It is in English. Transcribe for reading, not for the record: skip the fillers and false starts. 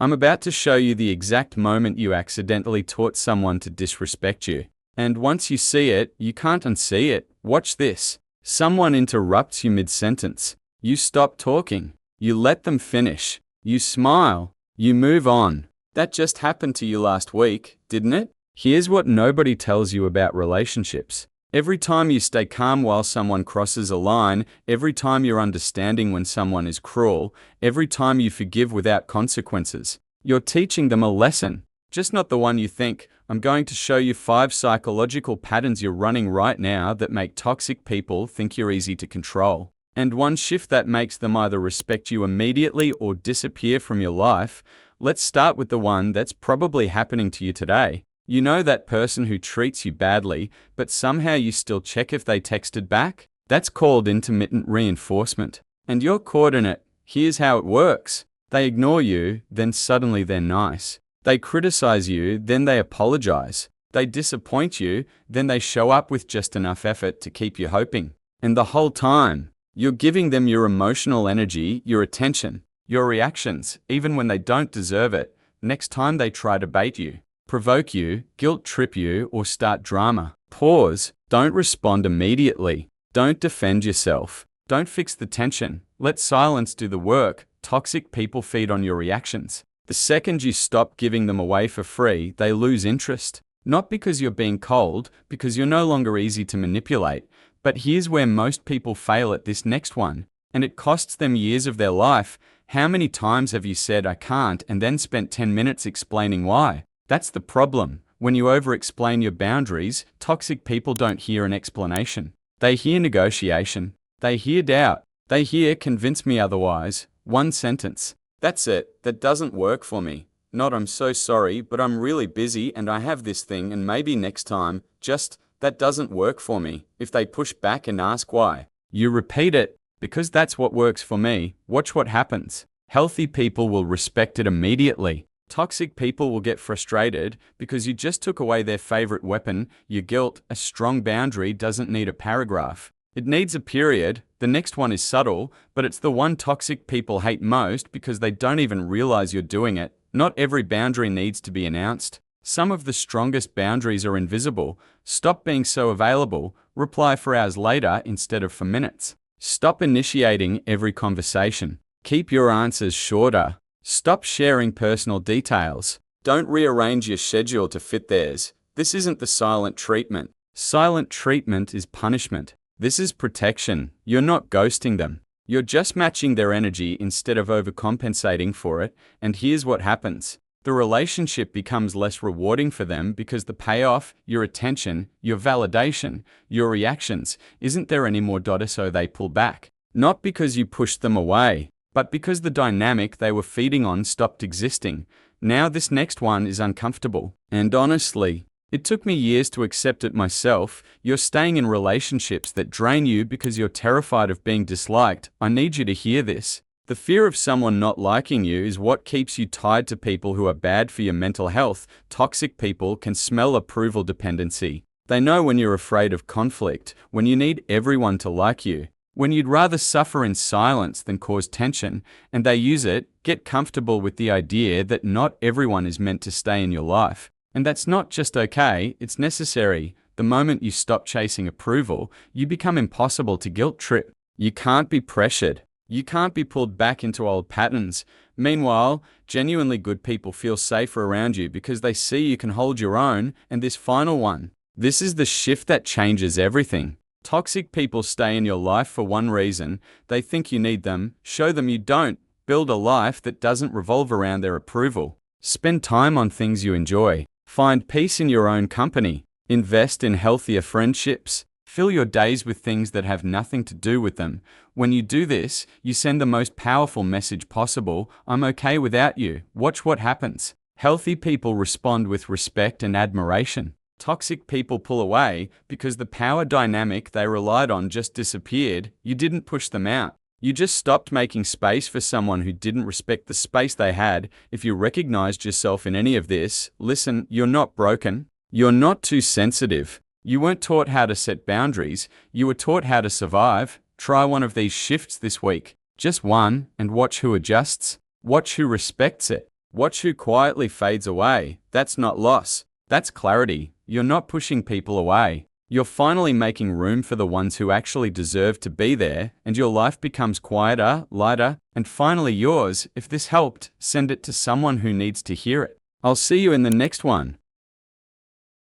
I'm about to show you the exact moment you accidentally taught someone to disrespect you. And once you see it, you can't unsee it. Watch this. Someone interrupts you mid-sentence. You stop talking. You let them finish. You smile. You move on. That just happened to you last week, didn't it? Here's what nobody tells you about relationships. Every time you stay calm while someone crosses a line, every time you're understanding when someone is cruel, every time you forgive without consequences, you're teaching them a lesson. Just not the one you think. I'm going to show you 5 psychological patterns you're running right now that make toxic people think you're easy to control. And one shift that makes them either respect you immediately or disappear from your life. Let's start with the one that's probably happening to you today. You know that person who treats you badly, but somehow you still check if they texted back? That's called intermittent reinforcement. And you're caught in it. Here's how it works. They ignore you, then suddenly they're nice. They criticize you, then they apologize. They disappoint you, then they show up with just enough effort to keep you hoping. And the whole time, you're giving them your emotional energy, your attention, your reactions, even when they don't deserve it. Next time they try to bait you, provoke you, guilt trip you, or start drama, pause. Don't respond immediately. Don't defend yourself. Don't fix the tension. Let silence do the work. Toxic people feed on your reactions. The second you stop giving them away for free, they lose interest. Not because you're being cold, because you're no longer easy to manipulate. But here's where most people fail at this next one, and it costs them years of their life. How many times have you said, "I can't," and then spent 10 minutes explaining why? That's the problem. When you over-explain your boundaries, toxic people don't hear an explanation. They hear negotiation. They hear doubt. They hear "convince me otherwise." One sentence. That's it. That doesn't work for me. Not "I'm so sorry, but I'm really busy and I have this thing and maybe next time." Just "that doesn't work for me." If they push back and ask why, you repeat it. "Because that's what works for me." Watch what happens. Healthy people will respect it immediately. Toxic people will get frustrated because you just took away their favorite weapon, your guilt. A strong boundary doesn't need a paragraph. It needs a period. The next one is subtle, but it's the one toxic people hate most because they don't even realize you're doing it. Not every boundary needs to be announced. Some of the strongest boundaries are invisible. Stop being so available. Reply for hours later instead of for minutes. Stop initiating every conversation. Keep your answers shorter. Stop sharing personal details. Don't rearrange your schedule to fit theirs. This isn't the silent treatment. Silent treatment is punishment. This is protection. You're not ghosting them. You're just matching their energy instead of overcompensating for it. And here's what happens. The relationship becomes less rewarding for them because the payoff, your attention, your validation, your reactions, isn't there anymore. So they pull back. Not because you pushed them away, but because the dynamic they were feeding on stopped existing. Now this next one is uncomfortable. And honestly, it took me years to accept it myself. You're staying in relationships that drain you because you're terrified of being disliked. I need you to hear this. The fear of someone not liking you is what keeps you tied to people who are bad for your mental health. Toxic people can smell approval dependency. They know when you're afraid of conflict, when you need everyone to like you, when you'd rather suffer in silence than cause tension, and they use it. Get comfortable with the idea that not everyone is meant to stay in your life. And that's not just okay, it's necessary. The moment you stop chasing approval, you become impossible to guilt trip. You can't be pressured. You can't be pulled back into old patterns. Meanwhile, genuinely good people feel safer around you because they see you can hold your own. And this final one, this is the shift that changes everything. Toxic people stay in your life for one reason. They think you need them. Show them you don't. Build a life that doesn't revolve around their approval. Spend time on things you enjoy. Find peace in your own company. Invest in healthier friendships. Fill your days with things that have nothing to do with them. When you do this, you send the most powerful message possible. I'm okay without you. Watch what happens. Healthy people respond with respect and admiration. Toxic people pull away because the power dynamic they relied on just disappeared. You didn't push them out. You just stopped making space for someone who didn't respect the space they had. If you recognized yourself in any of this, listen, you're not broken. You're not too sensitive. You weren't taught how to set boundaries. You were taught how to survive. Try one of these shifts this week. Just one, and watch who adjusts. Watch who respects it. Watch who quietly fades away. That's not loss. That's clarity. You're not pushing people away. You're finally making room for the ones who actually deserve to be there, and your life becomes quieter, lighter, and finally yours. If this helped, send it to someone who needs to hear it. I'll see you in the next one.